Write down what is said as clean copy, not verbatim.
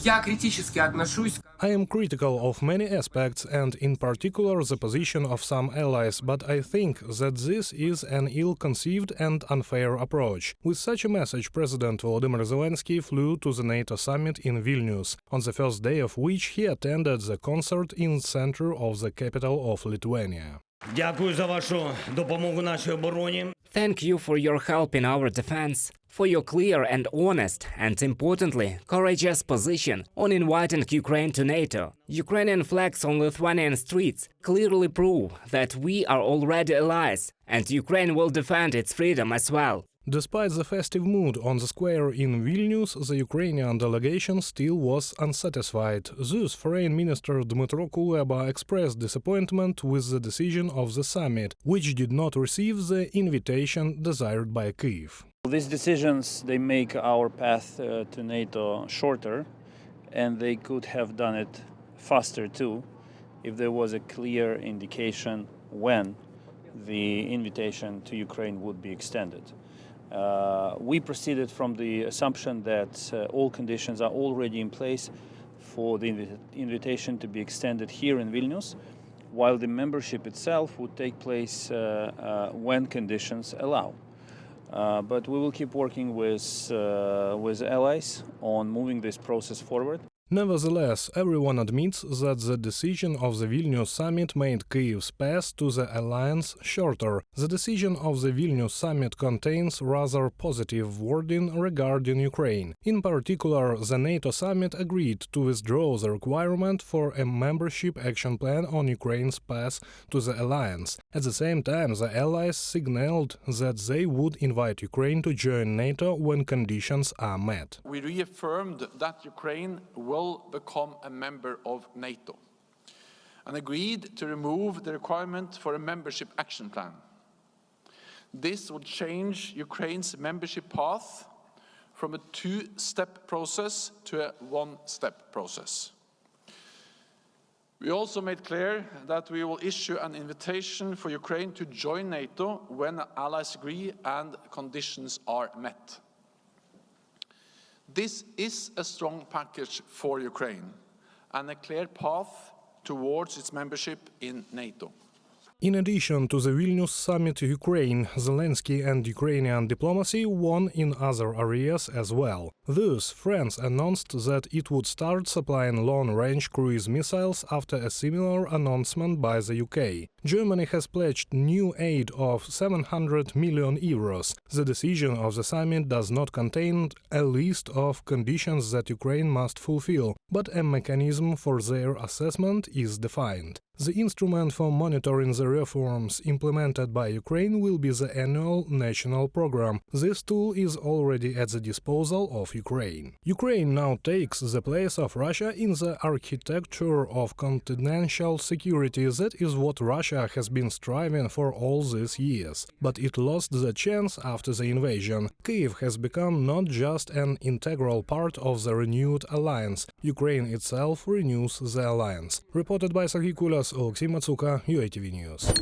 Я критически отношусь. I am critical of many aspects and in particular the position of some allies, but I think that this is an ill-conceived and unfair approach. With such a message, President Volodymyr Zelensky flew to the NATO summit in Vilnius, on the first day of which he attended the concert in the center of the capital of Lithuania. Дякую за вашу допомогу нашій обороні. Thank you for your help in our defense, for your clear and honest, and importantly, courageous position on inviting Ukraine to NATO. Ukrainian flags on Lithuanian streets clearly prove that we are already allies, and Ukraine will defend its freedom as well. Despite the festive mood on the square in Vilnius, the Ukrainian delegation still was unsatisfied. Thus, Foreign Minister Dmytro Kuleba expressed disappointment with the decision of the summit, which did not receive the invitation desired by Kyiv. These decisions, they make our path to NATO shorter, and they could have done it faster too, if there was a clear indication when the invitation to Ukraine would be extended. We proceeded from the assumption that all conditions are already in place for the invitation to be extended here in Vilnius, while the membership itself would take place when conditions allow. But we will keep working with allies on moving this process forward. Nevertheless, everyone admits that the decision of the Vilnius summit made Kyiv's path to the alliance shorter. The decision of the Vilnius summit contains rather positive wording regarding Ukraine. In particular, the NATO summit agreed to withdraw the requirement for a membership action plan on Ukraine's path to the alliance. At the same time, the allies signaled that they would invite Ukraine to join NATO when conditions are met. We reaffirmed that Ukraine will become a member of NATO and agreed to remove the requirement for a membership action plan. This would change Ukraine's membership path from a two-step process to a one-step process. We also made clear that we will issue an invitation for Ukraine to join NATO when allies agree and conditions are met. This is a strong package for Ukraine and a clear path towards its membership in NATO. In addition to the Vilnius summit, Ukraine, Zelensky and Ukrainian diplomacy won in other areas as well. Thus, France announced that it would start supplying long-range cruise missiles after a similar announcement by the UK. Germany has pledged new aid of 700 million euros. The decision of the summit does not contain a list of conditions that Ukraine must fulfill, but a mechanism for their assessment is defined. The instrument for monitoring the reforms implemented by Ukraine will be the annual national program. This tool is already at the disposal of Ukraine. Ukraine now takes the place of Russia in the architecture of continental security. That is what Russia has been striving for all these years. But it lost the chance after the invasion. Kyiv has become not just an integral part of the renewed alliance. Ukraine itself renews the alliance. Reported by Serhiy Kulas, Alexey Matsuka, UATV News.